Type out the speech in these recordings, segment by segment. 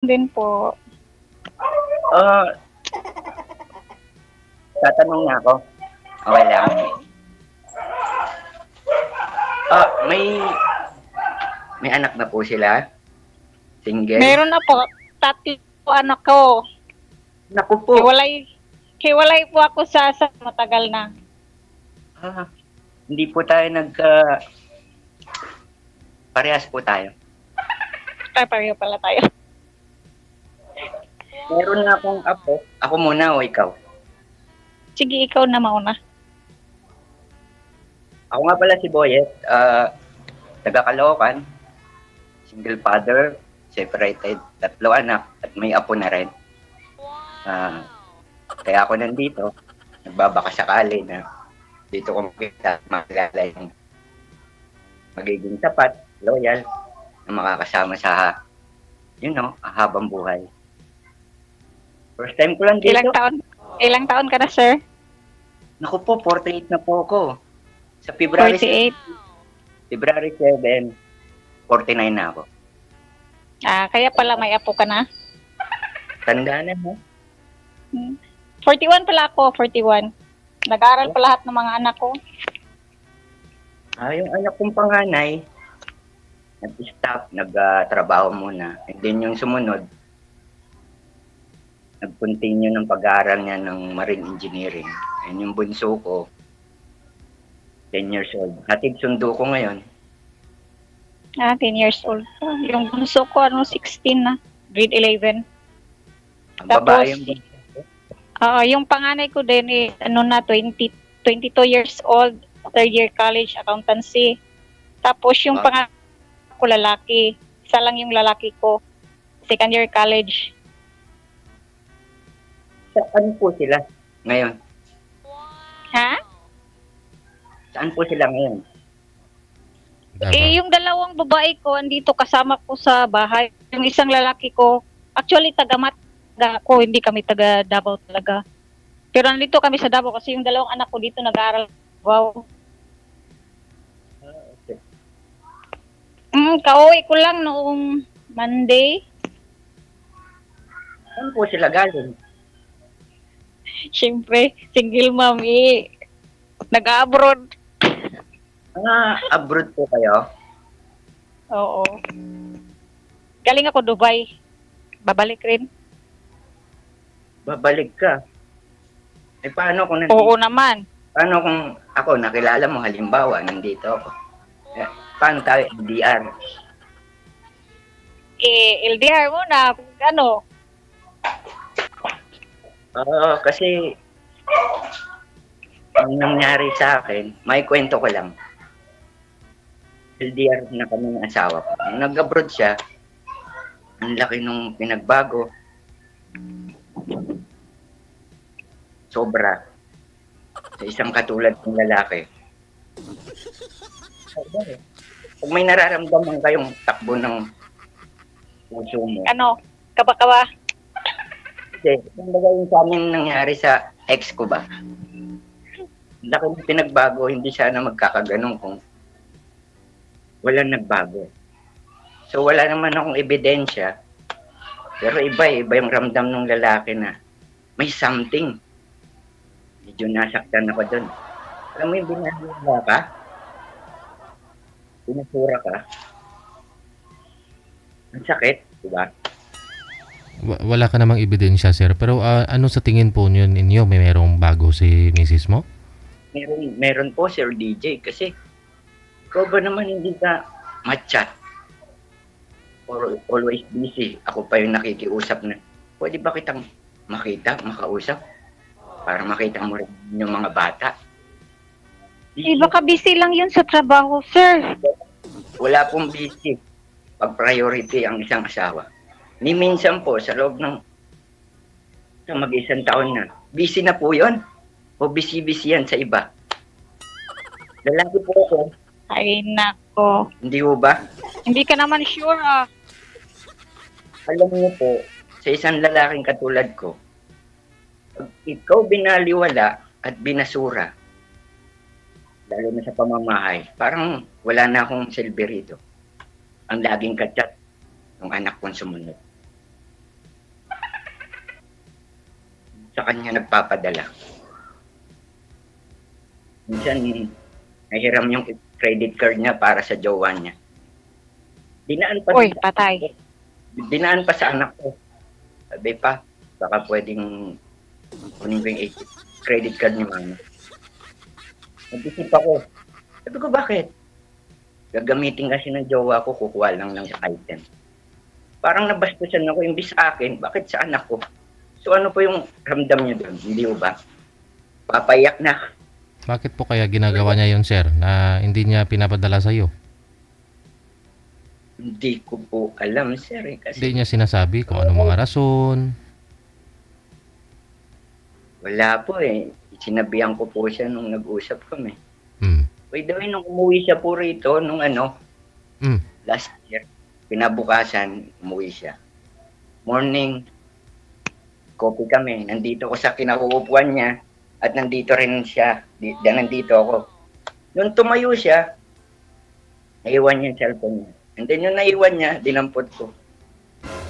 Din po. Ah, tatanong na ako. Okay lang. May anak na po sila? Single? Meron na po. Tatlo po anak ko. Naku po. Hiwalay po ako sa matagal na. Hindi po tayo parehas po tayo. Pareho pala tayo. Meron na akong apo. Ako muna o ikaw? Sige, ikaw na mauna. Ako nga pala si Boyet. Taga Caloocan. Single father. Separated. 3 anak. At may apo na rin. Kaya ako nandito. Nagbabaka sakali na dito ko makita, makilala yung magiging tapat, loyal, na makakasama sa, habang buhay. First time ko lang dito. Ilang taon ka na, sir? Naku po, 48 na po ako. Sa February 48? February 7, 49 na ako. Kaya pala may apo ka na? Tanda na, no? 41 pala ako, 41. Nag-aaral pa lahat ng mga anak ko. Yung anak kong panganay, nag-stop, nag-trabaho muna. And then yung sumunod, nag-continue ng pag-aaral niya ng marine engineering. And yung bunso ko, 10 years old. Hatid sundo ko ngayon. 10 years old. Yung bunso ko, 16 na. Grade 11. Ang babae yung bunso. Yung panganay ko din, 22 years old, 3rd year college, accountancy. Tapos yung panganay ko lalaki. Isa lang yung lalaki ko, 2nd year college. Saan po sila ngayon? Ha? Saan po sila ngayon? Yung dalawang babae ko, andito kasama ko sa bahay. Yung isang lalaki ko, actually taga-mat ako, hindi kami taga Davao talaga. Pero nandito kami sa Davao kasi yung dalawang anak ko dito nag-aaral sa Davao. Okay. Kauwi ko lang noong Monday. Saan po sila galing? Siyempre, single mom nag-abroad. Abroad po kayo? Oo. Galing ako Dubai. Babalik rin. Babalik ka? Paano kung nandito? Oo naman. Paano kung ako, nakilala mo, halimbawa, nandito ako? Paano tayo, LDR? LDR muna, ano? Kasi, ang nangyari sa akin, may kwento ko lang. LDR na kami ng asawa ko. Nung nag-abroad siya, ang laki nung pinagbago. Sobra. Sa isang katulad ng lalaki. Kung may nararamdaman kayong takbo ng puso mo. Ano? Kaba-kaba? Hindi. Kumbaga yung sa amin nangyari sa ex ko ba? Laki ng pinagbago, hindi sana magkakaganong kung walang nagbago. So wala naman akong ebidensya. Pero iba yung ramdam ng lalaki na may something. Medyo nasaktan ako doon. Alam mo yung binasura ka? Binasura ka? Ang sakit, di ba? Wala ka namang ebidensya, sir. Pero ano sa tingin po niyo ninyo? May merong bago si misis mo? Meron po, Sir DJ. Kasi, ikaw ba naman hindi ka matchat? Or always busy? Ako pa yung nakikiusap na, pwede ba kitang makausap? Para makita mo rin yung mga bata. Baka busy lang yun sa trabaho, sir. Wala pong busy. Pag priority ang isang asawa. Ni minsan po, sa loob ng mag-isang taon na, busy na po yun. O busy-busy yan sa iba. Lalaki po ako. Ay, nako. Hindi po ba? Hindi ka naman sure, Alam niyo po, sa isang lalaking katulad ko, pag ikaw binaliwala at binasura, lalo na sa pamamahay, parang wala na akong silbi rito. Ang laging kachat ng anak kong sumunod. sa kanya nagpapadala. Minsan, nahiram yung credit card niya para sa jowa niya. Dinaan pa, Uy, patay. dinaan pa sa anak ko. Sabi pa, baka pwedeng kunin ko yung credit card ni mama. Nag-isip ako. Sabi ko, bakit? Gagamitin kasi ng jowa ko, kukuha lang ng item. Parang nabastusan ako, imbis sa akin, bakit sa anak ko? So ano po yung ramdam niyo doon? Hindi mo ba? Papayak na. Bakit po kaya ginagawa niya yun, sir, na hindi niya pinapadala sa iyo? Hindi ko po alam, sir. Kasi Hindi niya sinasabi kung ano mga rason. wala po eh. Sinabihan ko po siya nung nag-usap kami. Hmm. By the way, nung umuwi siya po rito, nung last year, pinabukasan, umuwi siya. Morning, coffee kami. Nandito ko sa kinauupuan niya at nandito rin siya. Nandito ako. Nung tumayo siya, naiwan niya yung cellphone niya. And then yung naiwan niya, dinampot ko.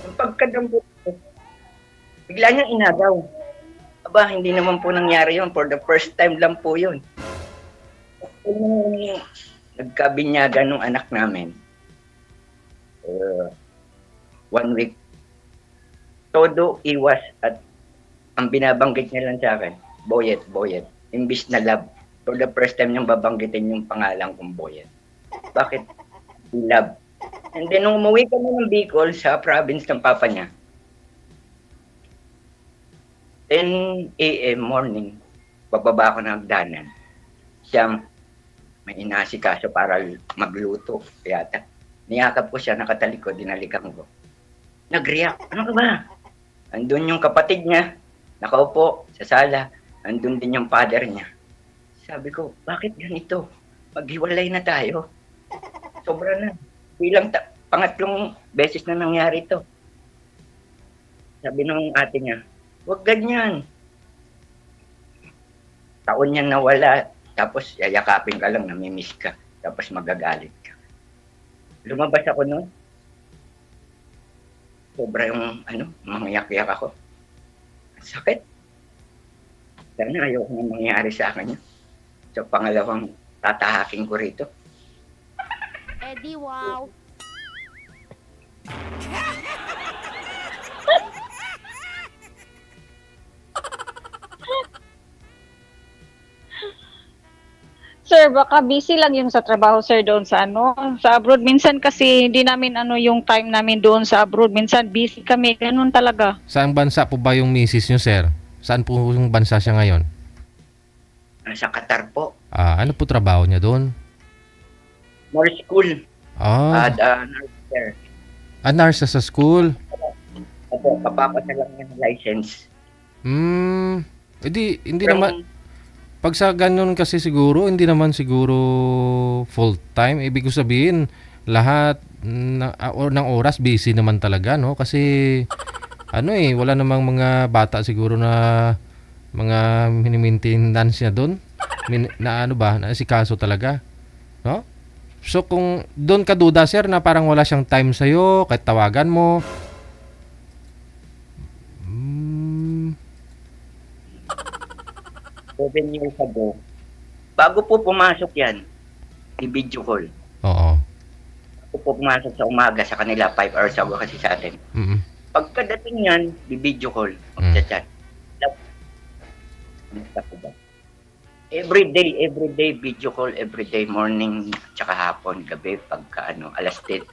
Yung pagkadampot ko, bigla niyang inagaw. Aba, hindi naman po nangyari yun. For the first time lang po yun. Nagkabinyagan ng anak namin. 1 week. Todo iwas at ang binabanggit niya lang sa akin, Boyet. Imbis na love. For the first time niyang babanggitin yung pangalan kong Boyet. Bakit? Love. And then nung umuwi kami ng Bicol sa province ng papa niya, 10 a.m. morning, bababa ako ng hagdanan. Siya, may inasikaso para magluto. Yata. Niyakap ko siya, nakatalikod, dinalikan ko. Nag-react. Ano ka ba? Andun yung kapatid niya, nakaupo sa sala. Andun din yung father niya. Sabi ko, bakit ganito? Maghiwalay na tayo. Sobra na. Bilang pangatlong beses na nangyari ito. Sabi ng ate niya, huwag ganyan. Taon niyang nawala, tapos yayakapin ka lang, namimiss ka, tapos magagalit ka. Lumabas ako noon. Sobra yung, mangyak-yak ako. Sakit. Sana ayoko na mangyari sa akin yun. So, pangalawang tatahakin ko rito. Eddie, wow. Sir, baka busy lang yung sa trabaho, sir, doon sa sa abroad. Minsan kasi hindi namin yung time namin doon sa abroad. Minsan busy kami, ganun talaga. Saan bansa po ba yung misis niyo, sir? Saan po yung bansa siya ngayon? Sa Qatar po. Ano po trabaho niya doon? More school. Ah, Nurse there. nurse sa school. Opo, papapasa lang yung license. Hindi naman, pag sa ganun kasi siguro, hindi naman siguro full-time. Ibig ko sabihin, lahat ng oras busy naman talaga, no? Kasi, wala namang mga bata siguro na mga mini-maintenance niya doon. Na si kaso talaga, no? So, kung doon ka duda, sir, na parang wala siyang time sa'yo, kahit tawagan mo, 7 years ago, bago po pumasok yan, i-video call. oo. Bago po pumasok sa umaga sa kanila, 5 hours ago kasi sa atin. Pagkadating yan, i-video call, mag-chat. Every day, video call, every day, morning, tsaka hapon, gabi, pagka alas 10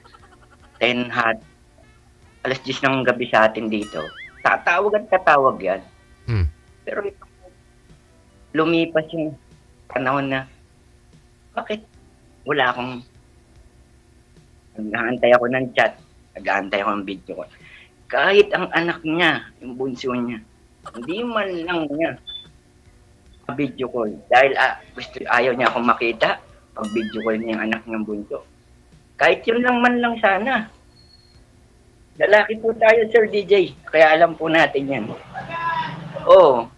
alas 10 ng gabi sa atin dito, tatawag at tatawag yan. Pero ito, lumipas yung panahon na, bakit wala akong, nag-aantay ako ng chat, nag-aantay ako ng video call. Kahit ang anak niya, yung bunso niya, hindi man lang niya video call. Dahil ayaw niya akong makita, pag video call niya yung anak niyang bunso. Kahit yun lang man lang sana. Lalaki po tayo, Sir DJ. Kaya alam po natin yan. Oo.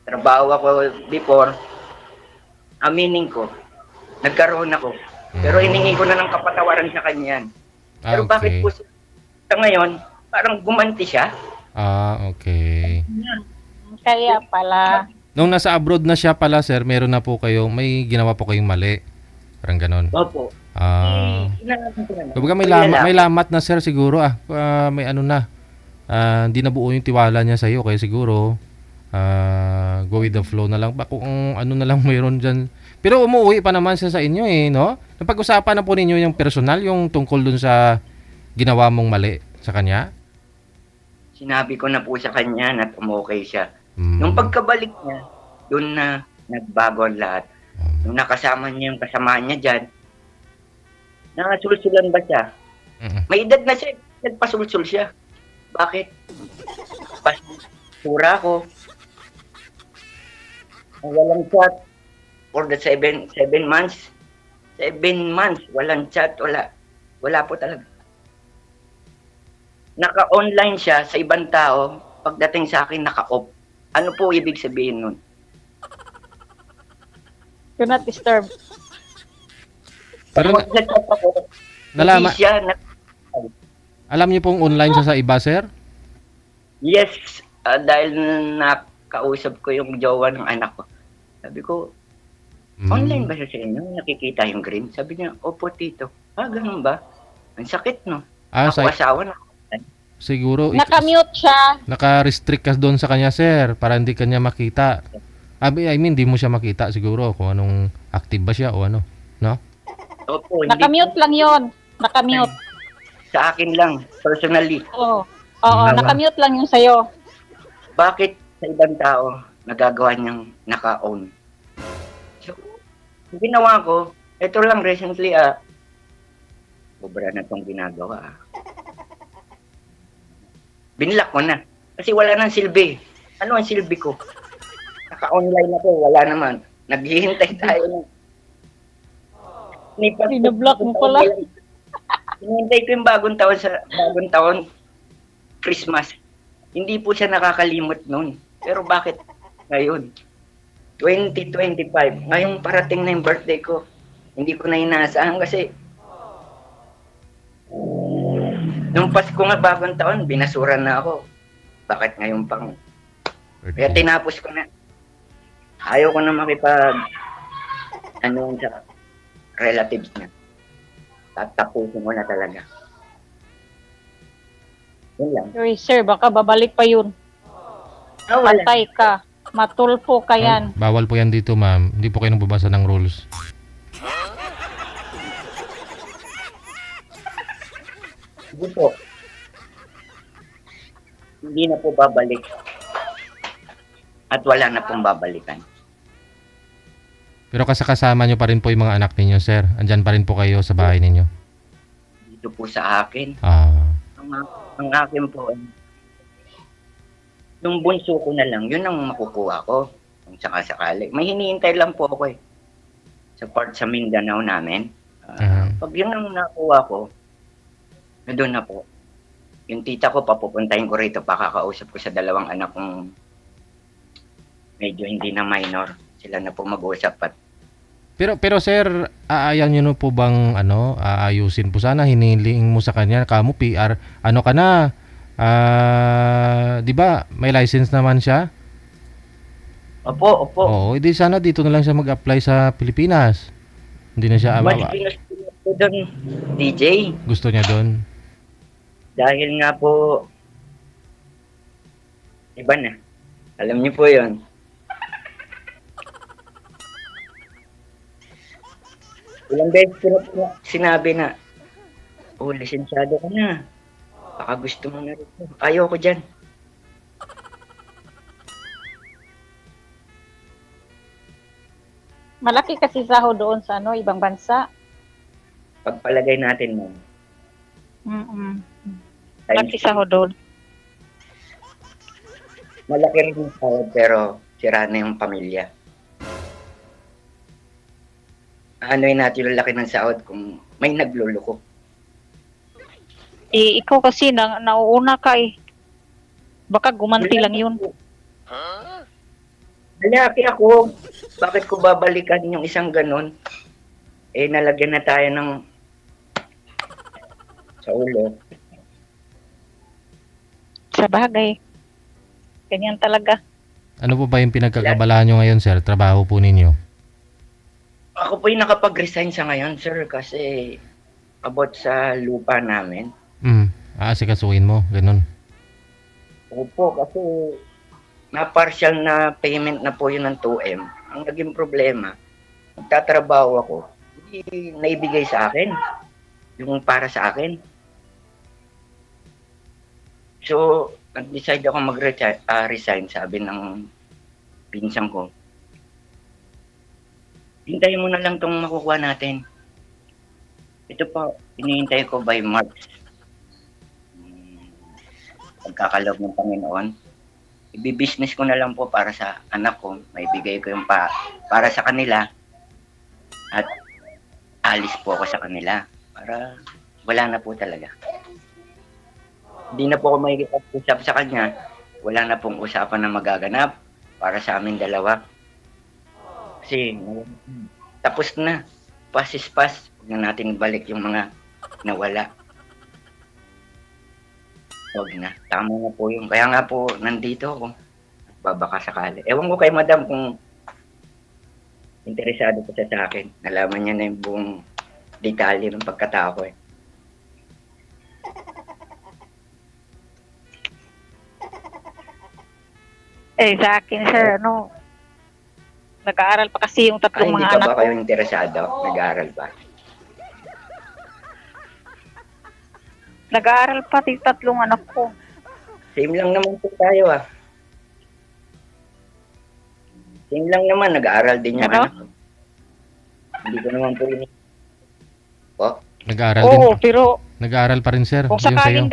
Trabaho ako before. Aminin ko. Nagkaroon ako. Pero hiningi ko na ng kapatawaran sa kanya yan. Pero bakit po sa ngayon, parang gumanti siya? Okay. Kaya pala. Nung nasa abroad na siya pala, sir, meron na po kayo, may ginawa po kayong mali. Parang ganon. Opo. Inalaman ko na. Kumbaga may lamat na, sir, siguro. May ano na. Hindi na buo yung tiwala niya sa iyo, kaya siguro go with the flow na lang. Kung ano na lang mayroon dyan. Pero umuwi pa naman siya sa inyo no? Napag-usapan na po ninyo yung personal, yung tungkol dun sa ginawa mong mali sa kanya? Sinabi ko na po sa kanya na umokay siya. Nung pagkabalik niya, doon na nagbago ang lahat. Nung nakasama niya yung kasamaan niya dyan, nakasulsulan ba siya? May edad na siya, nagpasulsul siya. Bakit? Pasura ko. Ang walang chat for the 7 months. 7 months, walang chat, wala po talaga. Naka-online siya sa ibang tao, pagdating sa akin naka-off. Ano po ibig sabihin nun? Do not disturb. Pero Nag-chat ako, nalaman, hindi siya alam niyo pong online siya sa iba, sir? yes, dahil nakausap ko yung jowa ng anak ko. Sabi ko, online ba siya sa inyo? Nakikita yung green? Sabi niya, opo tito. Ganun ba? Ang sakit, no? Ako asawa na. Siguro Nakamute siya. naka-restrict ka doon sa kanya, sir, para hindi kanya makita. I mean, di mo siya makita siguro kung anong active ba siya o ano, no? Opo, hindi Nakamute lang yon. Nakamute. sa akin lang, personally. Oo. Oo, nakamute lang yung sa'yo. Bakit sa ibang tao nagagawa niyang naka-own? So, yung ginawa ko, ito lang recently, sobra na itong ginagawa. Binlock ko na. Kasi wala nang silbi. Ano ang silbi ko? Naka-online ako, wala naman. Naghihintay tayo. Binablock mo pala. Hinihintay ko yung bagong taon, Christmas. Hindi po siya nakakalimot noon. Pero bakit ngayon? 2025. Ngayong parating na yung birthday ko. Hindi ko na inaasahan kasi nung Pasko nga bagong taon, binasuran na ako. Bakit ngayon pang? Kaya tinapos ko na. Ayaw ko na makipag sa relatives niya. Tatapusin ko na talaga. Yun lang. Sorry, sir, baka babalik pa yun. Wala. Patay ka. Matulfo ka yan. Bawal po yan dito, ma'am. Hindi po kayo nagbabasa ng rules. Hindi po. Hindi na po babalik. At wala na pong babalikan. Pero kasama nyo pa rin po yung mga anak ninyo, sir. Andyan pa rin po kayo sa bahay ninyo. Dito po sa akin. Ang akin po, yung bunso ko na lang, yun ang makukuha ko. Kung sakasakali. May hinihintay lang po ako sa part sa Mindanao namin. Pag yun ang nakuha ko, doon na po. Yung tita ko, papupuntahin ko rito, pakakausap ko sa dalawang anak kong medyo hindi na minor. Sila na po mag-usap at Pero sir, aayan nyo po bang aayusin po sana, hiniling mo sa kanya, kamo PR, ano ka na, di ba may license naman siya? Opo. Oo, edi sana dito na lang siya mag-apply sa Pilipinas. Hindi na siya ko doon, DJ. Gusto niya doon. Dahil nga po, iba na. Alam niyo po yun. Ilang beses ko na po sinabi na, lisensyado ka na. Baka gusto mo na rin. Ayaw ko dyan. Malaki kasi sahod doon sa ibang bansa. Pagpalagay natin mo. Malaki sahod doon. Malaki rin yung sahod pero sira na yung pamilya. Ano'y natin yung laki ng sahod kung may nagluloko. Ikaw kasi nauuna ka Baka gumanti lang yun. Malaki ako. Bakit ko babalikan yung isang ganon? Nalagyan na tayo ng sa ulo. Sa bagay. Ganyan talaga. Ano po ba yung pinagkakabalahan nyo ngayon, sir? Trabaho po ninyo? Ako po yung nakapag-resign sa ngayon, sir, kasi about sa lupa namin. Aasikasuhin mo, ganun. Opo, kasi na-partial na payment na po yun ng 2M. Ang naging problema, nagtatrabaho ako, hindi naibigay sa akin, yung para sa akin. So, nag-decide ako mag-resign, sabi ng pinsang ko. Hintayin mo na lang itong makukuha natin. Ito pa, hinihintay ko by March. Pagkakaloob ng Panginoon. Ibi-business ko na lang po para sa anak ko. Maibigay ko yung para sa kanila. At alis po ako sa kanila. Para wala na po talaga. Hindi na po ako makikipag-usap sa kanya. Wala na pong usapan na magaganap para sa amin dalawa. Kasi tapos na. Pass is pass. Huwag na natin balik yung mga nawala. Huwag na. Tama na po yung. Kaya nga po, nandito ako. Babaka sakali. Ewan ko kay madam kung interesado pa siya sa akin. Nalaman niya na yung buong detalye ng pagkatao ko eh. Sa akin, sir, nag-aaral pa kasi yung tatlong Hindi mga pa anak ba ko. kayo interesado? Nag-aaral ba? Nag-aaral pa yung tatlong anak ko. Same lang naman po tayo ah. Same lang naman, nag-aaral din yung Ano? anak ko. Hindi ko naman po yun. Po? Nag-aaral Oo, din. pero Nag-aaral pa rin, sir. kung Yung sa'yo. sakaling,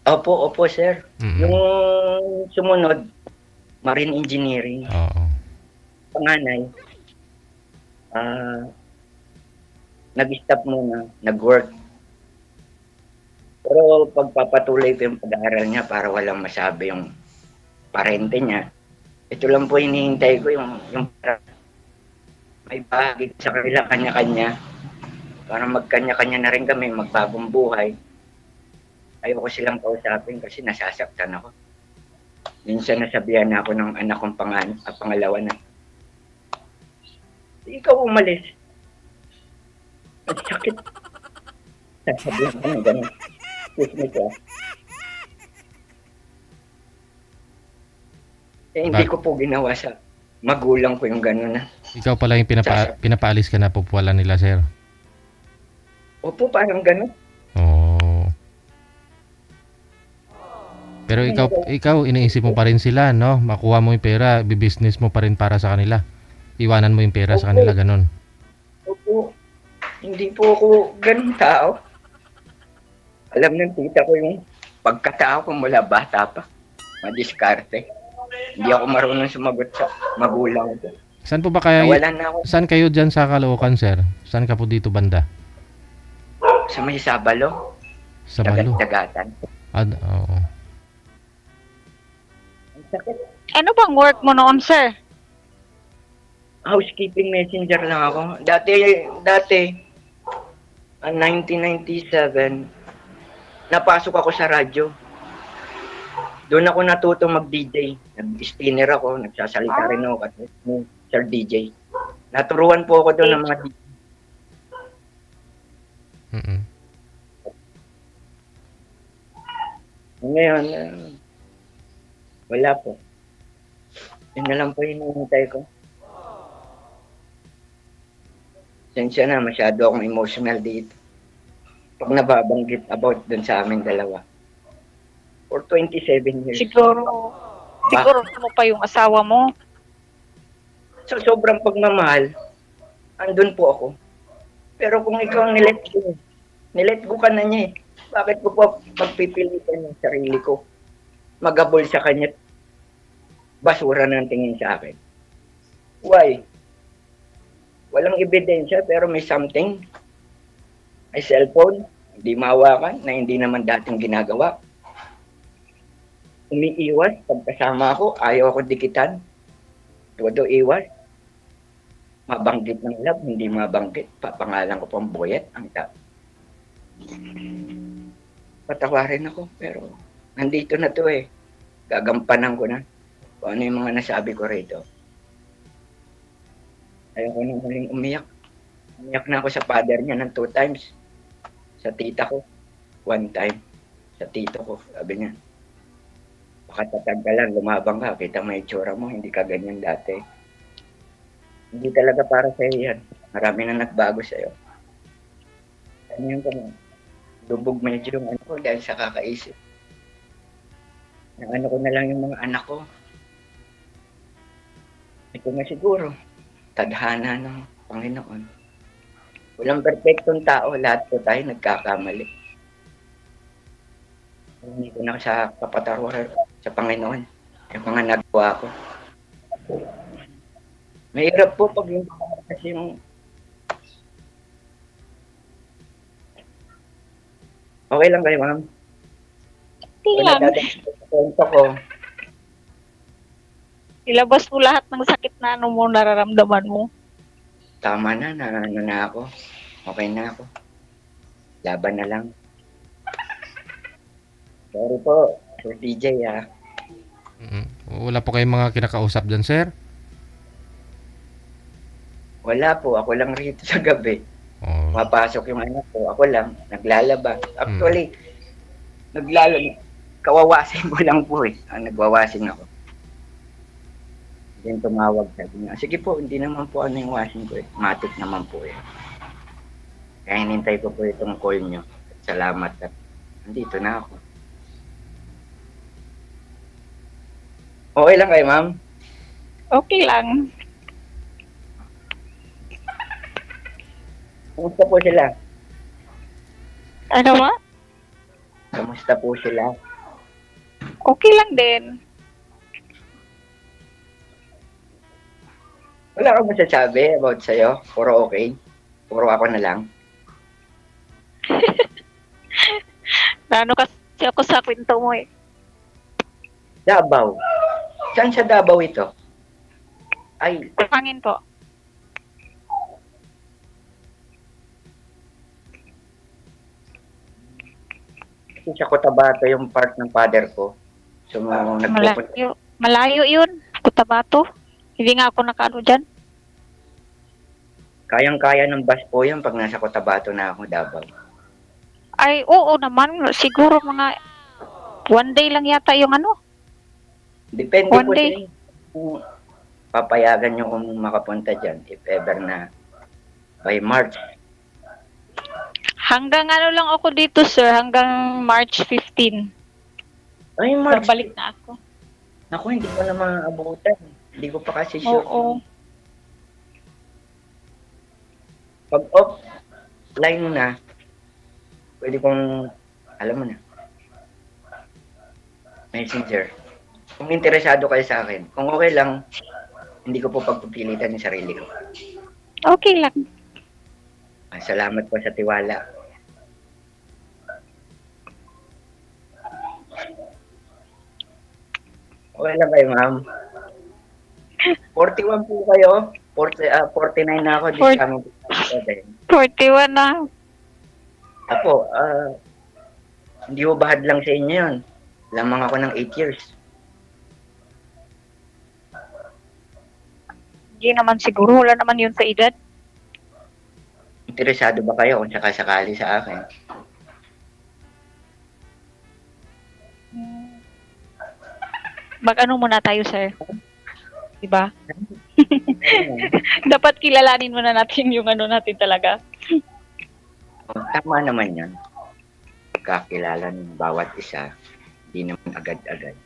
Opo, sir. Mm-mm. Yung sumunod, marine engineering, Oo. panganay, nag-stop muna, nag-work. Pero pagpapatuloy ko yung pag-aaral niya para walang masabi yung parente niya, ito lang po hinihintay ko yung may bahagi sa kanila, kanya-kanya, para magkanya-kanya na rin kami, magbagong buhay. Ayoko silang kausapin kasi nasasaktan ako. Minsan nasabihan na ako ng anak kong pangalawa na, ikaw umalis. Ang sakit. Sasabihan ko na gano'n. Excuse me po. Hindi ko po ginawa sa magulang ko yung gano'n na. Ikaw pala yung pinapaalis ka na po pala nila, sir. Opo, parang gano'n. Oo. Pero ikaw iniisip mo pa rin sila, no? Makuha mo yung pera, business mo pa rin para sa kanila. Iwanan mo yung pera sa kanila, ganun. Opo. Hindi po ako ganun tao. Alam ng tita ko yung pagkatao ko mula bata pa. Madiskarte. Hindi ako marunong sumagot sa magulang ko. Saan po ba kaya, Wala na ako saan kayo dyan sa Caloocan, sir? Saan ka po dito banda? sa may Sabalo. Sa Malo. Dagatan. Oo. Ang sakit. ano bang work mo noon, sir? Housekeeping messenger lang ako. Dati, 1997, napasok ako sa radyo. Doon ako natutong mag-DJ. Nag-spinner ako, nagsasalita rin ako kasi Sir DJ. Naturuan po ako doon ng mga DJ. Mm-mm. Ngayon, wala po. Yun na lang po yung hinihintay ko. Sensya na, masyado akong emotional dito. Pag nababanggit about dun sa aming dalawa. For 27 years. Siguro mo pa yung asawa mo. So, sobrang pagmamahal, andun po ako. Pero kung ikaw ang nilet go ka na niya eh. Bakit ko po magpipilitan yung sarili ko? Magabol sa kanya, basura na ang tingin sa akin. Why? Walang ebidensya pero may something. May cellphone, hindi mahawakan, na hindi naman dating ginagawa. Umiiwas, pagkasama ako, ayaw ako dikitan. Todo iwas. Mabanggit ng love, hindi mabanggit. Papangalan ko pang Boyet, ang patawarin ako, pero nandito na to eh. Gagampanan ko na. kung ano yung mga nasabi ko rito. Ayoko na muling umiyak. Umiyak na ako sa father niya ng 2 times. Sa tita ko, 1 time. Sa tito ko, sabi niya, baka tatag ka lang, lumabang ka, kita may itsura mo, hindi ka ganyan dati. Hindi talaga para sa'yo yan. Marami na nagbago sa'yo. Ano yung kung lubog medyo yung ano ko dahil sa kakaisip. Yung ano ko na lang yung mga anak ko. Ito nga siguro, tadhana ng Panginoon. Walang perfectong tao, lahat po tayo nagkakamali. Hindi ko na sa kapatawaran sa Panginoon. Yung mga nagawa ko. Mahirap po pag yung kasi yung okay lang kayo, ma'am. Okay Wala lang. kwento ko. Ilabas mo lahat ng sakit na ano mo nararamdaman mo. Tama na, ano na ako. Okay na ako. Laban na lang. Sorry po, Sir DJ Wala po kayong mga kinakausap dyan, sir? Wala po, ako lang rito sa gabi. Oh. Mapasok yung anak ko, ako lang, naglalaba. Actually, naglalaba. Kawawasin ko lang po eh. Nagwawasing ako. Then tumawag sabi niya, sige po, hindi naman po ano yung washing ko eh. Matik naman po eh. Kaya hinintay ko po itong call nyo. Salamat at nandito na ako. Okay lang kayo, ma'am? Okay lang. Kumusta po sila? Ano ba? Kumusta po sila? Okay lang din. Wala akong masasabi about sa'yo. Puro okay. Puro ako na lang. Ano kasi ako sa kwento mo eh. Davao. Saan sa Davao ito? Ay, Pangin po. sa Cotabato yung part ng father ko. So, nagpupunta. Malayo yun. Cotabato. Hindi nga ako nakano dyan. Kayang-kaya ng bus po yan pag nasa Cotabato na ako, Davao. Ay, oo naman. Siguro mga 1 day lang yata yung ano. Depende One po day. sa inyo kung papayagan nyo kung makapunta dyan, if ever na by March. Hanggang ano lang ako dito, sir. Hanggang March 15. Ay, March. Babalik na ako. Naku, hindi ko na maabutan. Hindi ko pa kasi sure. Oo. Pag offline na, pwede kong, alam mo na, messenger. Kung interesado kayo sa akin, kung okay lang, hindi ko po pagpipilitan yung sarili ko. Okay lang. Salamat po sa tiwala. Okay lang kayo, ma'am. 41 po kayo. 49 na ako. This coming 41 na. Apo, hindi ko bahad lang sa inyo yun. Lamang ako ng 8 years. Hindi naman siguro. Wala naman yun sa edad. Interesado ba kayo kung sakasakali sa akin? Mag-ano muna tayo, sir. Diba? Dapat kilalanin muna natin yung ano natin talaga. Tama naman yan. Pagkakilala ng bawat isa, hindi naman agad-agad.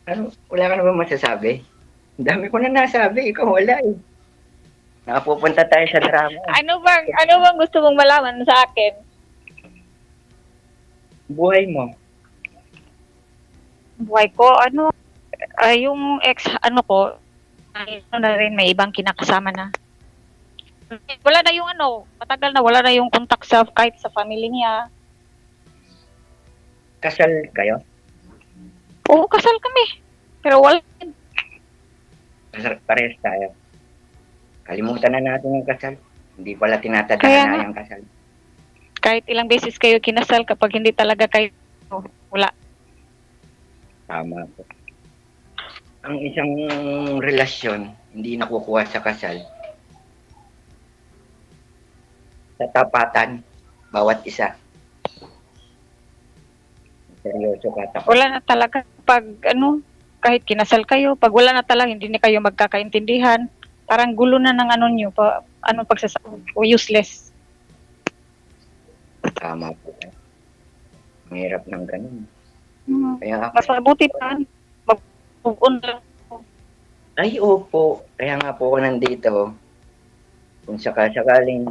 Ano, wala ka naman masasabi? Ang dami ko na nasabi, ikaw wala eh. Nakapupunta tayo sa drama. Ano bang gusto mong malaman sa akin? Buhay mo. Buhay ko, yung ex, ko, na rin, may ibang kinakasama na. Wala na yung matagal na, wala na yung contact kahit sa family niya. Kasal kayo? Oo, kasal kami. Pero wala. Kasal, parehas tayo. Kalimutan na natin yung kasal. Hindi pala Kaya tinatadhana nga. yung kasal. Kahit ilang beses kayo kinasal, kapag hindi talaga kayo Wala. Tama po. Ang isang relasyon, hindi nakukuha sa kasal. Sa tapatan, bawat isa. Seryoso ka, tapat. Wala na talaga pag kahit kinasal kayo, pag wala na talaga, hindi na kayo magkakaintindihan. Parang gulo na ng nyo, pagsasabi, useless. Tama po. Mahirap ng ganun. Kaya Mas mabuti pa, mag-move on lang. ay, opo. Kaya nga po ako nandito. Kung sakaling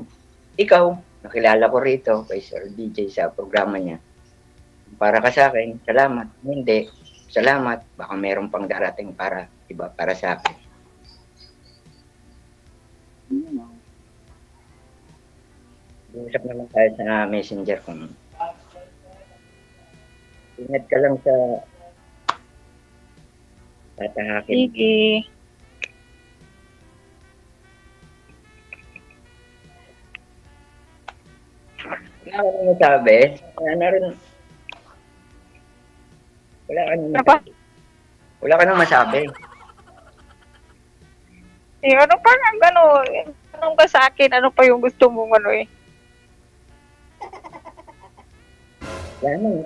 ikaw, nakilala ko rito kay Sir DJ sa programa niya. Para ka sa akin, salamat. Hindi, salamat. Baka meron pang darating para iba para sa akin. Usap naman tayo sa messenger kung ingat ka lang sa tatahakin. Sige. Wala ka nang masabi. Wala ka nang Apa? masabi. Wala ka nang masabi. Ano pa nga, tanong ka sa akin, ano pa yung gusto mong Wala nang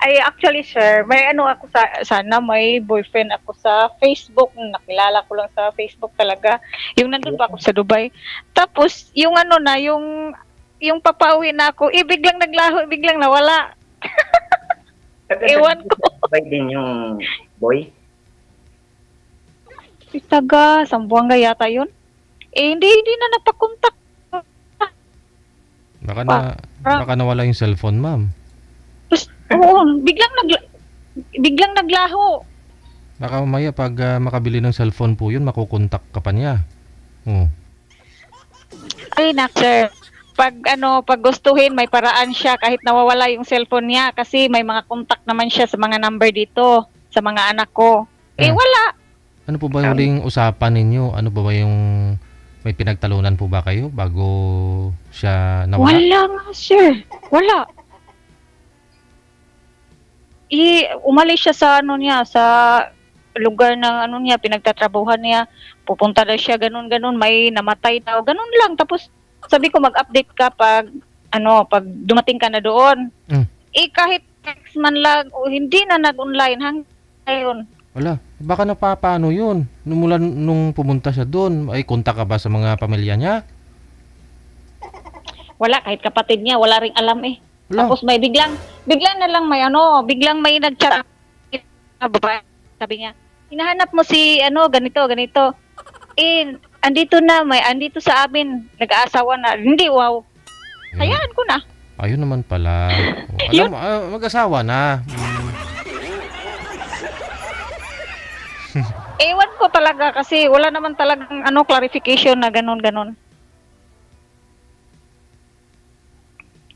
Ay, actually, sir, may ako sana may boyfriend ako sa Facebook. Nakilala ko lang sa Facebook talaga. Yung nandun pa ako sa Dubai. Tapos, yung yung papauwi na ako, biglang naglaho, biglang nawala. Ewan ko. Sabay din yung boy. Taga, Sambuanga yata yun. Hindi na napakontak. Baka nawala yung cellphone, ma'am. Oo, biglang naglaho. Baka mamaya pag makabili ng cellphone po yun, makukontak ka pa niya. Oh. Ay, sir. Pag gustuhin, may paraan siya kahit nawawala yung cellphone niya kasi may mga contact naman siya sa mga number dito, sa mga anak ko. Wala. Ano po ba yung huling usapan ninyo? Ano ba yung may pinagtalunan po ba kayo bago siya nawala? Wala nga, sir. Wala. Umalis siya sa sa lugar ng pinagtatrabuhan niya. Pupunta daw siya ganun, may namatay daw, ganun lang. Tapos sabi ko mag-update ka pag dumating ka na doon. Kahit text man lang o hindi na nag-online hanggang ngayon. Wala. Baka napapano yun? Nung pumunta siya doon, ay kontak ka ba sa mga pamilya niya? Wala, kahit kapatid niya, wala ring alam eh. Wala. Tapos may biglang na lang biglang may nag-chat na babae. Sabi niya, hinahanap mo si ganito. Andito sa amin, nag-aasawa na. Hindi, wow. Hayaan ko na. Ayun naman pala. Alam, mag-asawa na. Ewan ko talaga kasi wala naman talagang clarification na ganun.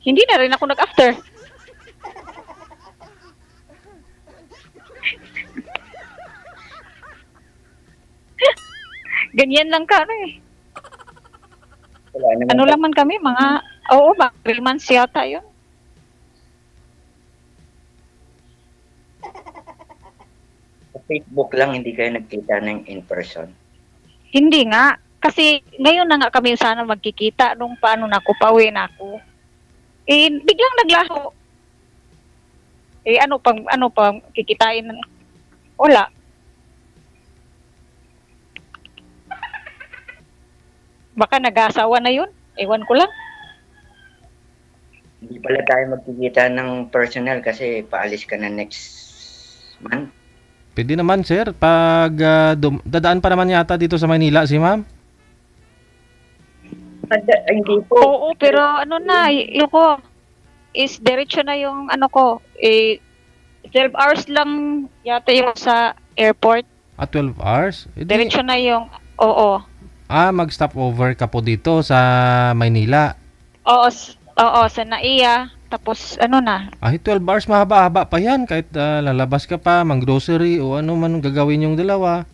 Hindi na rin ako nag-after. Ganyan lang ka Wala naman. lang man kami, mga 3 months yata yun. Sa Facebook lang, hindi kayo nagkita ng in-person. Hindi nga. Kasi ngayon na nga kami sana magkikita nung paano na ako, pauwi na ako. Biglang naglaho. Ano pang kikitain? Wala. Baka nag-asawa na yun. Ewan ko lang. Hindi pala tayo magkikita ng personal kasi paalis ka na next month. Pwede naman, sir. Pag dadaan pa naman yata dito sa Manila si ma'am. Hindi po. Oo, pero yung ko is diretso na yung 12 hours lang yata yung sa airport. 12 hours? Diretso na yung, oo. Mag-stop over ka po dito sa Maynila. Oo, sa Naiya. Tapos 12 hours mahaba-haba pa yan. Kahit lalabas ka pa, mang-grocery o ano man gagawin yung dalawa.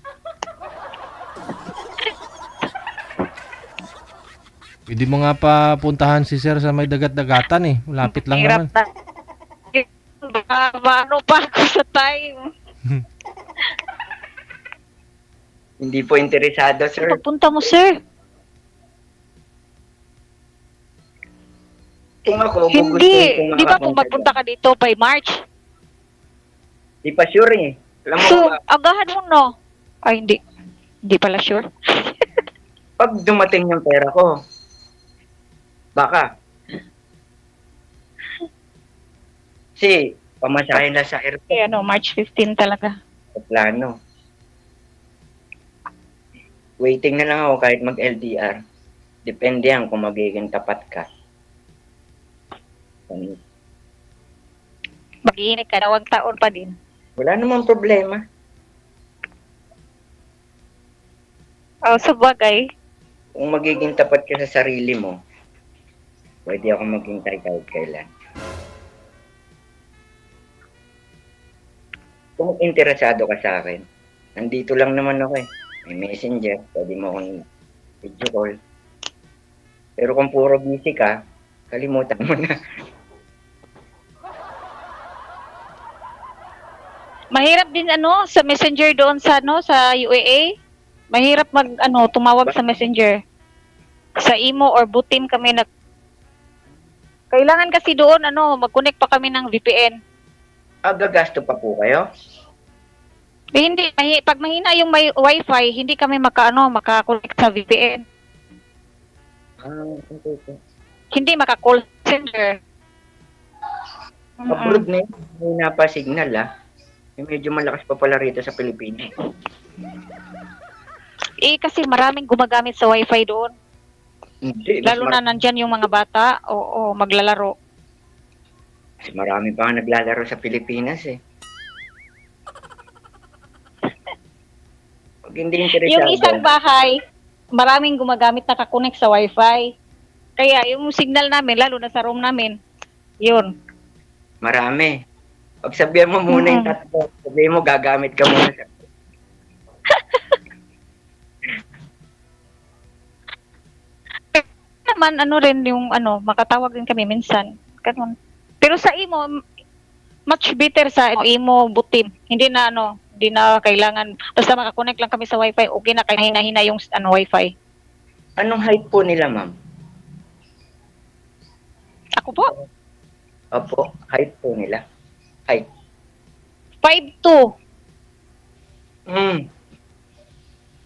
Pwede mo nga pa puntahan si sir sa may dagat-dagatan eh. Malapit lang naman. Maano pa ako sa time. Hindi po interesado, sir. Pagpunta mo, sir. Kung ako, Hindi. gugustuhin ko Di ba kung makapunta magpunta ka dito by March? dyan. Di pa sure eh. Alam mo So, ba, agahan mo, no? Ay, hindi. Hindi pala sure. pag dumating yung pera ko, baka. Kasi, pamasahin na sa airport Eh, March 15 talaga. sa plano. Waiting na lang ako kahit mag-LDR. Depende yan kung magiging tapat ka. Mag-iinit ka, 2 taon pa din. Wala namang problema. Oh, sa bagay. Kung magiging tapat ka sa sarili mo, pwede ako maghintay kahit kailan. Kung interesado ka sa akin, nandito lang naman ako eh. May messenger, pwede mo akong video call. Pero kung puro busy ka, kalimutan mo na. Mahirap din sa Messenger doon sa sa UAA. Mahirap tumawag sa Messenger. Sa Imo or Butim kami kailangan kasi doon mag-connect pa kami ng VPN. Gagasto pa po kayo? Hindi pag mahina yung may wifi, hindi kami maka-connect sa VPN. Okay. Hindi maka-call center. Abroad na yun, may napa-signal Medyo malakas pa pala rito sa Pilipinas. Kasi maraming gumagamit sa wifi doon. Hindi, Lalo na nandyan yung mga bata, maglalaro. Mas marami pa nga naglalaro sa Pilipinas eh. Pag hindi interesado. Yung isang bahay, maraming gumagamit nakakonect sa wifi. Kaya yung signal namin, lalo na sa room namin, yun. Marami. Pag sabihan mo muna yung tatlo, sabihin mo gagamit ka muna sa naman rin yung makatawag din kami minsan. Ganun. Pero sa Imo, much better sa Imo Butim. Hindi na kailangan basta makakonect lang kami sa wifi, okay na kahit hina-hina yung wifi. Anong height po nila, ma'am? Ako po, Opo, height po nila. Height. 5'2".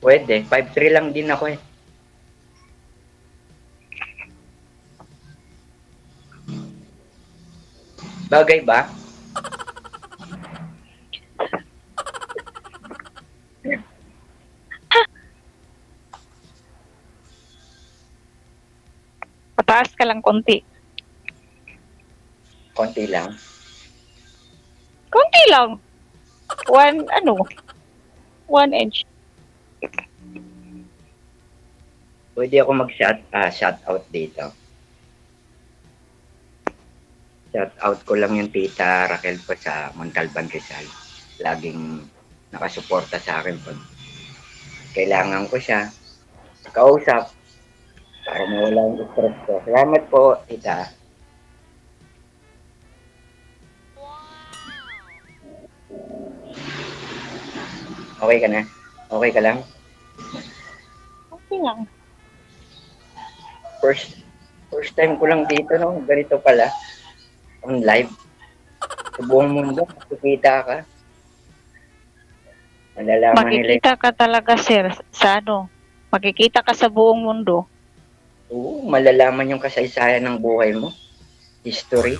Pwede. 5'3 lang din ako eh. Bagay ba? Pataas ka lang konti. Konti lang. Konti lang. 1 inch. Pwede ako shout out dito. Shout out ko lang yung tita Raquel po sa Montalban Rizal. Laging nakasuporta sa akin pag kailangan ko siya. Kausap para mawala yung stress ko. Salamat po, tita. Okay ka na? Okay ka lang? Okay lang. First time ko lang dito, no? Ganito pala. On live. Sa buong mundo, makikita ka. Malalaman nila. Makikita ka talaga, sir, sa makikita ka sa buong mundo. Oo, malalaman yung kasaysayan ng buhay mo. History.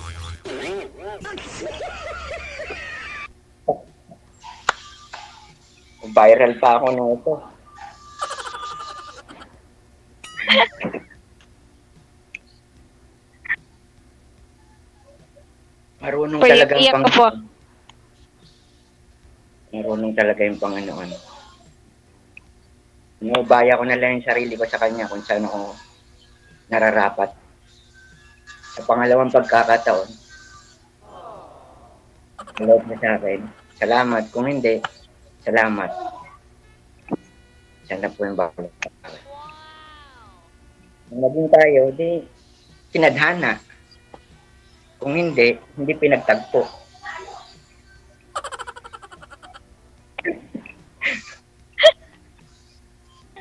Viral pa ako na ito. Marunong talaga Iyak ang ka po. Marunong talaga yung Panginoon. Inubaya ko na lang yung sarili ko sa Kanya kung saan ako nararapat. Sa pangalawang pagkakataon, loob na sa akin. Salamat. Kung hindi, salamat. Sana po yung bago. Kung naging tayo, di tinadhana. Kung hindi, hindi pinagtagpo.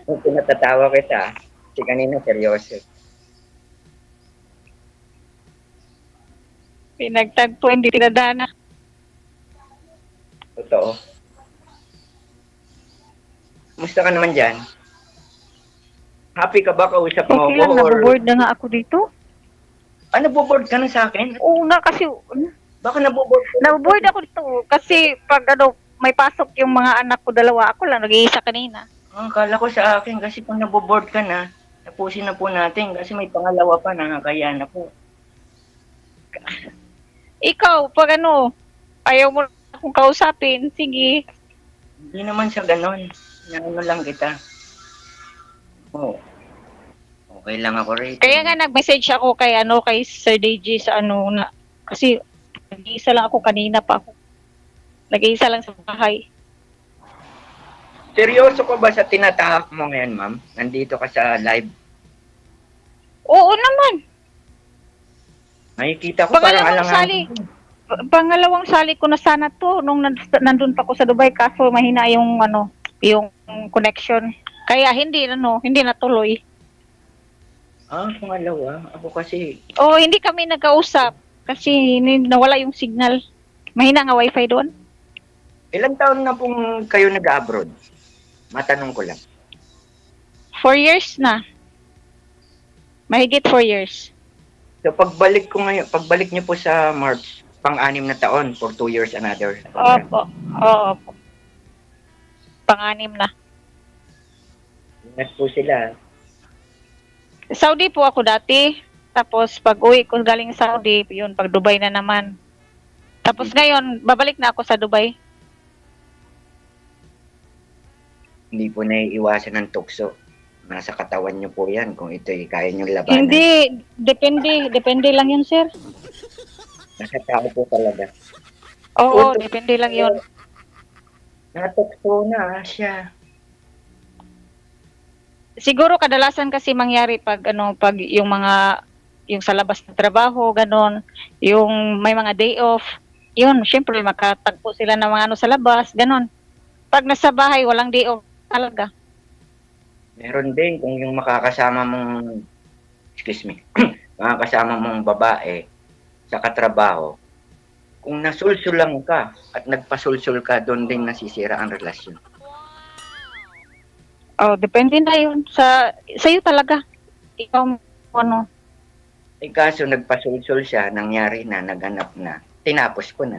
Kung pinatatawa kita, si kanina seryoso. Pinagtagpo, hindi tinadana. Totoo. Kumusta ka naman dyan? Happy ka ba kausap mo Okay ako? lang, naboboard na nga ako dito. Naboboard ka na sa akin? Oo nga, kasi Baka naboboard ka na. naboboard ako dito. Kasi pag may pasok yung mga anak ko dalawa, ako lang, nag-iisa kanina. Kala ko sa akin kasi kung naboboard ka na, tapusin na po natin kasi may pangalawa pa, nakakaya na po. Ikaw, pag ayaw mo akong kausapin, sige. Hindi naman sa ganon. Ano lang kita. Oo. Okay lang ako rin. Kaya nga nag-message ako kay Sir DJ sa kasi nag-iisa lang ako kanina pa ako. Nag-iisa lang sa bahay. Seryoso ka ba sa tinatahak mo ngayon, ma'am? Nandito ka sa live. Oo naman. Nakikita ko parang Pangalawang sali ko na sana to nung nandun pa ako sa Dubai, kaso mahina yung yung connection. Kaya hindi natuloy. Pangalawa. Ako kasi, Hindi kami nagkausap kasi nawala yung signal. Mahina nga wifi doon. ilang taon na pong kayo nag-abroad? Matanong ko lang. 4 years na. Mahigit 4 years. So pagbalik niyo po sa March, pang-anim na taon for 2 years another. Opo. Oo. Pang-anim na. Ingat po sila. Saudi po ako dati. Tapos pag uwi ko galing Saudi, yun, pag Dubai na naman. Tapos ngayon, babalik na ako sa Dubai. Hindi po naiiwasan ng tukso. Nasa katawan niyo po yan kung ito'y kaya niyong labanan. Hindi, depende lang yun, sir. Nasa tao po talaga. Oo, depende lang yun. Natukso na siya. Siguro kadalasan kasi mangyari pag yung sa labas ng trabaho, ganon, yung may mga day off, yun, syempre makatagpo sila ng mga sa labas, ganon. Pag nasa bahay, walang day off talaga. Meron din kung yung makakasama mong babae sa katrabaho, kung nasulsulang ka at nagpasulsul ka, doon din nasisira ang relasyon. Depende na yun sa'yo talaga. Ikaw Kaso nagpasulsul siya, nangyari na, naganap na, tinapos ko na.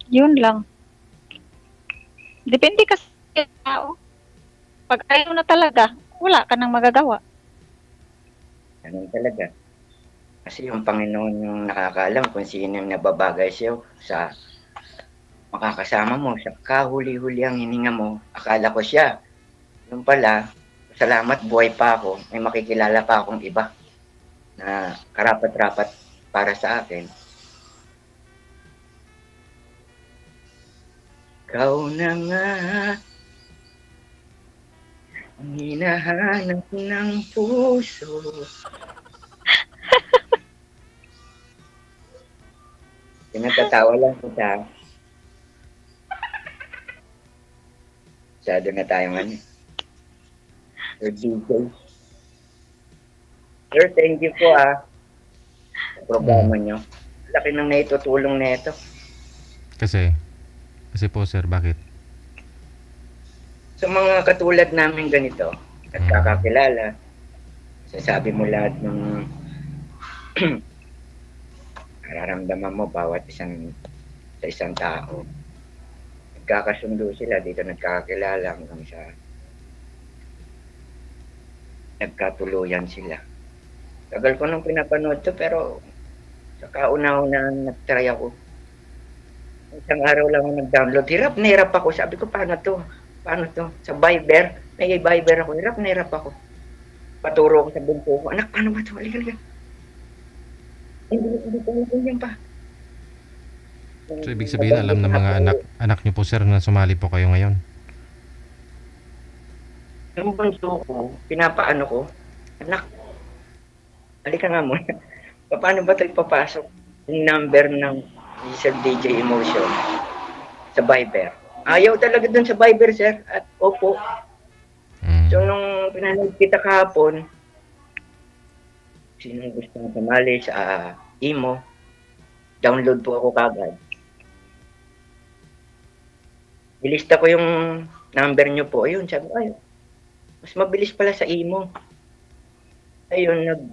Yun lang. Depende kasi sa tao. Pag ayaw na talaga, wala ka nang magagawa. Ganun talaga. Kasi yung Panginoon yung nakakaalam kung sino yung nababagay sa'yo sa makakasama mo, sa kahuli-huli ang hininga mo, akala ko siya. Yung pala, salamat buhay pa ako, may makikilala pa akong iba na karapat-rapat para sa akin. Ikaw na nga ang hinahanap ng puso. Pinatatawa lang kita. Masyado na tayong Sir DJ. Sir, thank you po sa programa nyo. Laki nang naitutulong na ito. Kasi po sir, bakit? Sa mga katulad namin ganito, at kakakilala, sasabi mo lahat ng nararamdaman mo bawat sa isang tao. Nagkakasundo sila dito, nagkakakilala hanggang sa nagkatuluyan sila. Tagal ko nung pinapanood to, pero sa kauna-una nag-try ako. Isang araw lang ako nag-download. Hirap na hirap ako. Sabi ko, paano to? Paano to? Sa Viber. May Viber ako. Hirap na hirap ako. Paturo ko sa bunso ko. Anak, paano ba to? Halika. Hindi yan pa. So ibig sabihin alam ng mga anak niyo po sir na sumali po kayo ngayon? Yung bunso ko, pinapaano ko, anak, halika nga muna. Paano ba tayo papasok? Yung number ng Sir DJ Emotion sa Viber. Ayaw talaga dun sa Viber, sir. At opo. Mm. So, nung pinanood kita kahapon, sinong gustong sumali sa imo, download po ako kagad. Nilista ko yung number nyo po. Ayun, sabi ko, ay, mas mabilis pala sa imo. Ayun,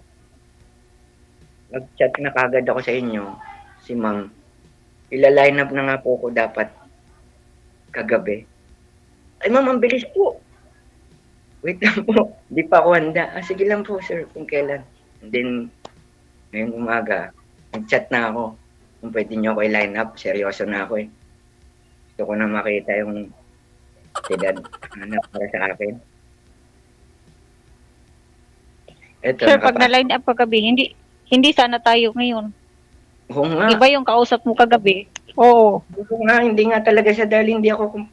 nag-chat na kagad ako sa inyo, si ma'am. Ila-line up na nga po ako dapat kagabi. Ay, ma'am, ang bilis po. Wait lang po, di pa ako handa. Sige lang po, sir, kung kailan. And then, ngayong umaga, nag-chat na ako. Kung pwede nyo ako i-line up, seryoso na ako eh. Gusto ko na makita yung edad na para sa akin. Eto, Sir, pag na-line up kagabi, hindi sana tayo ngayon. Oo nga. Iba yung kausap mo kagabi. Oo. Hindi nga talaga siya dahil hindi ako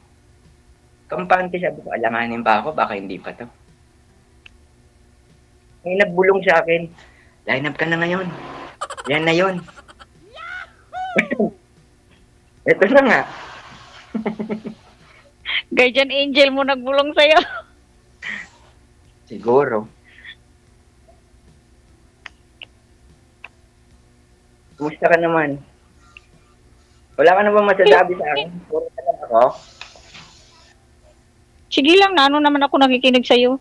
kampante. Sabi ko, alanganin pa ako, baka hindi pa to. May nagbulong sa akin, line up ka na ngayon. Yan na yun. Ito na nga. Guardian angel mo nagbulong sa'yo. Siguro. Kumusta ka naman? Wala ka na ba masasabi sa akin? Puro na lang ako. Sige lang, na ano naman ako nakikinig sa'yo.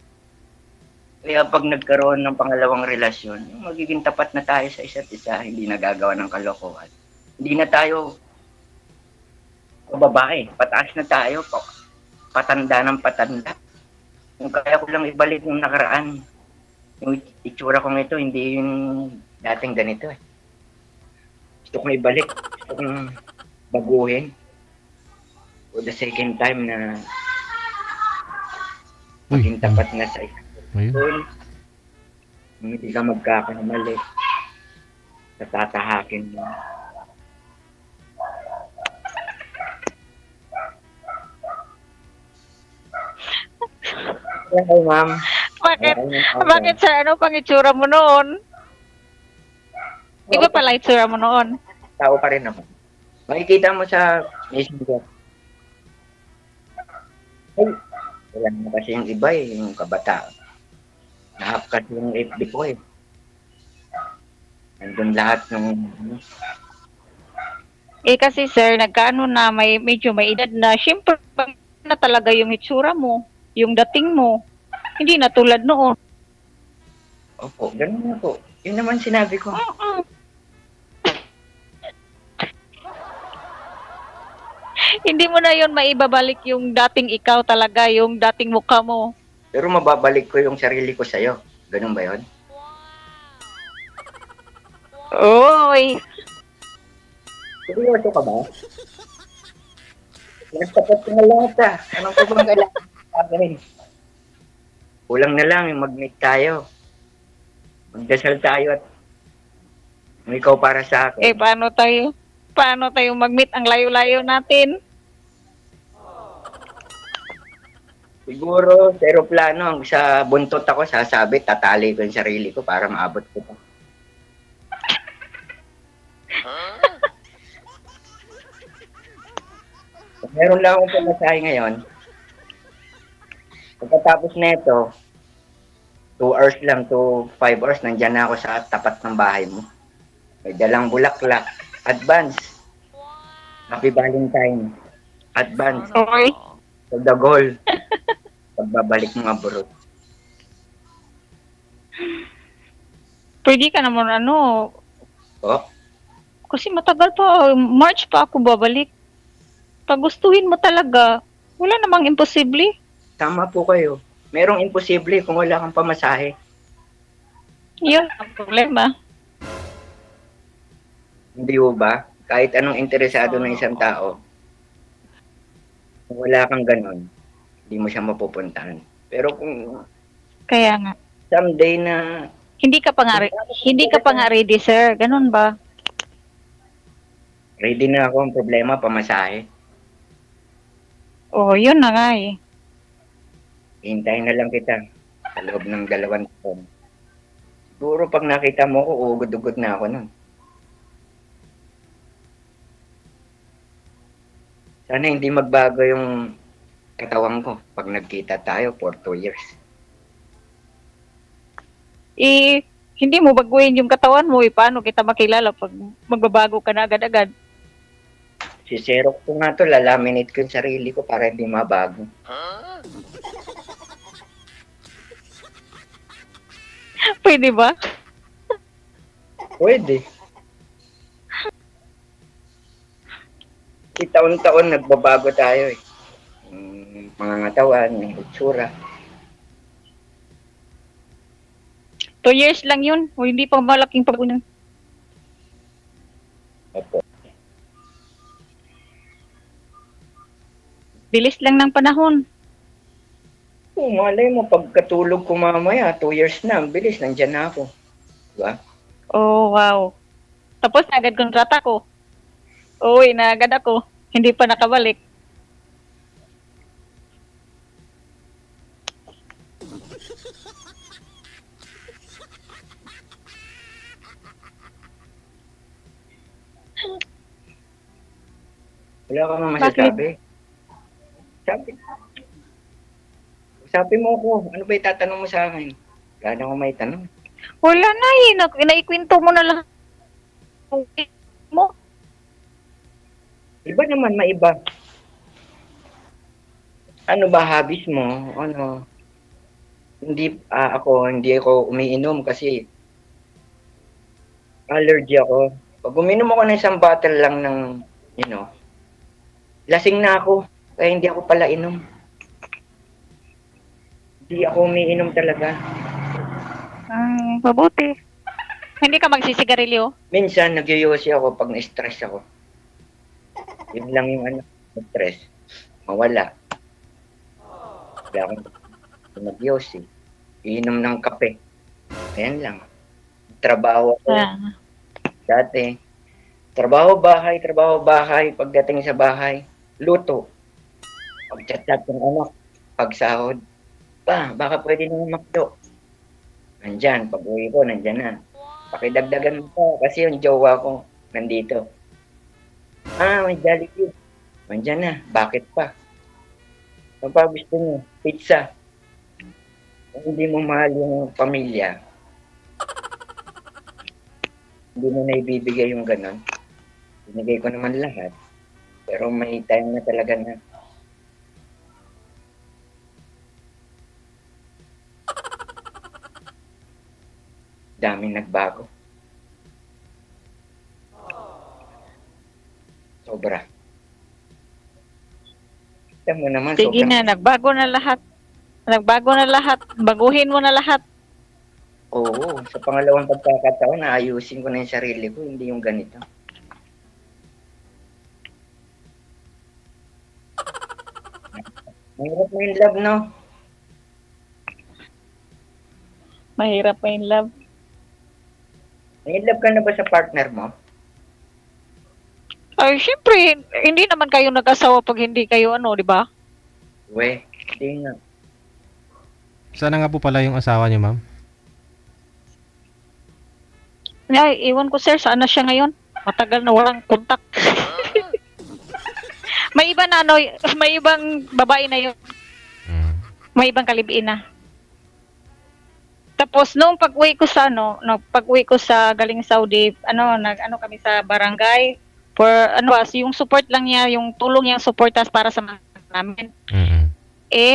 Kaya pag nagkaroon ng pangalawang relasyon, magiging tapat na tayo sa isa't isa, hindi nagagawa ng kalokohan. Hindi na tayo babae, pataas na tayo, patanda ng patanda. Kung kaya ko lang ibalik yung nakaraan, yung itsura kong ito, hindi yung dating ganito eh. Gusto kong ibalik, gusto kong baguhin. For the second time na maging tapat na sa isa. Ayun. Hindi ka magkakamali. Natatahakin mo. Hey, ma'am. Bakit sir, ano pang itsura mo noon? Iba pala itsura mo noon. Tao pa rin naman. Makikita mo sa messenger. Ay, wala na kasi yung iba eh, yung kabataan. Nahap kasi yung FB ko eh. Nandun lahat ng... Eh kasi sir, nagkaano na, medyo may edad na. Siyempre, na talaga yung itsura mo, yung dating mo. Hindi na tulad noon. Opo, ganun na po. Yun naman sinabi ko. Hindi mo na yon maibabalik yung dating ikaw talaga, yung dating mukha mo. Pero mababalik ko yung sarili ko sa'yo. Ganun ba yun? Oy, Seryoso ka ba? Nagtapat ko na lahat ah. Anong ko bang kailangan sa akin? Kulang na lang yung mag-meet tayo. Magdasal tayo at ikaw para sa akin. eh paano tayo mag-meet ang layo-layo natin? Siguro sa aeroplano, sa buntot ako sasabit, tatali ko yung sarili ko para maabot ko pa. Meron lang akong pamasahe ngayon. Pagkatapos nito, 2 hours lang to 5 hours, nandyan na ako sa tapat ng bahay mo. May dalang bulaklak. Advance. Happy Valentine. Advance. Okay. So the goal. Pagbabalik mo abroad. Pwede ka naman Oh, kasi matagal pa, March pa ako babalik. Pag gustuhin mo talaga, wala namang imposible. tama po kayo. Merong imposible kung wala kang pamasahe. Yun ang problema. Hindi ho ba? Kahit anong interesado ng isang tao, kung wala kang ganon, hindi mo siya mapupuntahan. Pero kung Kaya nga. someday na Hindi ka pa nga ready, sir. Ganun ba? ready na ako, ang problema, pamasahe. Oh, yun na nga eh. Hintayin na lang kita sa loob ng 2 taon. Siguro pag nakita mo ko, ugod-ugod na ako nun. Sana hindi magbago yung katawan ko pag nagkita tayo for 2 years. Hindi mo baguhin yung katawan mo, paano kita makilala pag magbabago ka na agad-agad? Si Xerox ko nga to, lalaminate ko yung sarili ko para hindi mabago. Pwede ba? Pwede. Taon-taon nagbabago tayo eh. Mga ngatawan, yung itsura. 2 years lang yun. O hindi pa malaking pagkunan. Opo. Bilis lang ng panahon. Malay mo, pagkatulog ko mamaya, 2 years na, ang bilis, nandyan na ako. Diba? Oh, wow. Tapos agad kontrata ko. Uy, na agad ako. Hindi pa nakabalik. Wala ka naman masasabi. Sabi mo ko, ano ba itatanong mo sa akin? Wala na akong may tanong. Wala na eh. Naikwento mo na lang. Mo. Iba naman, maiba. Ano ba hobbies mo? Ano? Hindi ako umiinom kasi allergy ako. Pag uminom ako ng isang bottle lang ng, lasing na ako. Kaya hindi ako pala inom. Hindi ako umiinom talaga. Mabuti. Hindi ka magsisigarilyo? Minsan, nagyoyosi ako pag na-stress ako. Yun lang yung stress. Mawala. Wala akong nagyosi. Iinom ng kape. Ayan lang. Trabaho ako. Dati. Trabaho bahay. Pagdating sa bahay, luto. Pag-chat-chat ng anak. Pagsahod. Baka pwede nang makdo. Nandyan. Pag-uwi ko, nandyan na. Pakidagdagan pa kasi yung jowa ko nandito. May Jollibee. Nandyan na. Bakit pa? Ano pa gusto nyo? Pizza. Kung hindi mo mahal yung pamilya, hindi mo na ibibigay yung ganon. Binigay ko naman lahat. Pero may time na talaga na daming nagbago. Sobra. Kita mo naman, sige sobra. na, nagbago na lahat. Baguhin mo na lahat. Oo, sa pangalawang pagkakataon, naayusin ko na yung sarili ko, hindi yung ganito. Mahirap mo yung love, no? Mahirap pa in love. May love ka na ba sa partner mo? Ay, syempre, hindi naman kayo nag-asawa pag hindi kayo di ba? Hindi nga. Sana nga po pala yung asawa niyo, ma'am? Ay, iwan ko sir, saan na siya ngayon? Matagal na walang kontak. May iba na may ibang babae na yun. May ibang kalibiin na. Tapos nung pag-uwi ko sa pag-uwi ko sa galing Saudi, kami sa barangay for yung support lang niya, yung tulong niya suportas para sa mga namin.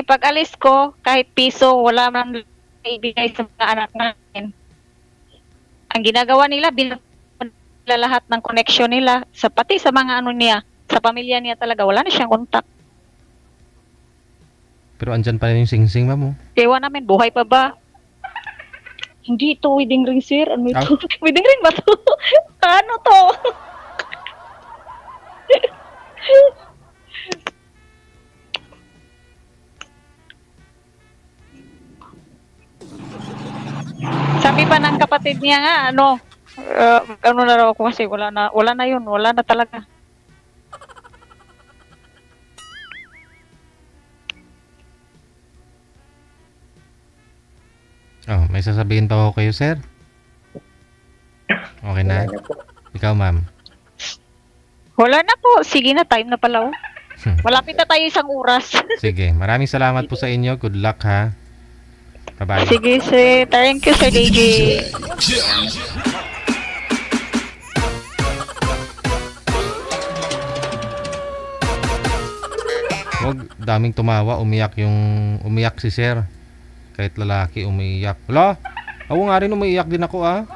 Pag alis ko, kahit piso wala man ibigay sa mga anak namin. Ang ginagawa nila, binila lahat ng connection nila pati sa mga niya, sa pamilya niya talaga wala na siyang kontak. Pero andyan pa rin yung sing-sing, ma'am. Ewan namin, buhay pa ba? Hindi ito wedding ring, sir. Ano ito? Wedding ring ba ito? Ano to? Sabi pa ng kapatid niya nga, na raw ako kasi wala na yun. Wala na talaga. May sasabihin pa ako kayo, sir? Okay na? Ikaw, ma'am. Wala na po. Sige na, time na pala. Malapit na tayo isang oras. Sige, maraming salamat po sa inyo. Good luck ha. Bye-bye. Sige, sir. Thank you, Sir DJ. Wag daming tumawa, umiyak si sir. Kahit lalaki umiiyak. Wala, ako nga rin umiiyak din ako ah.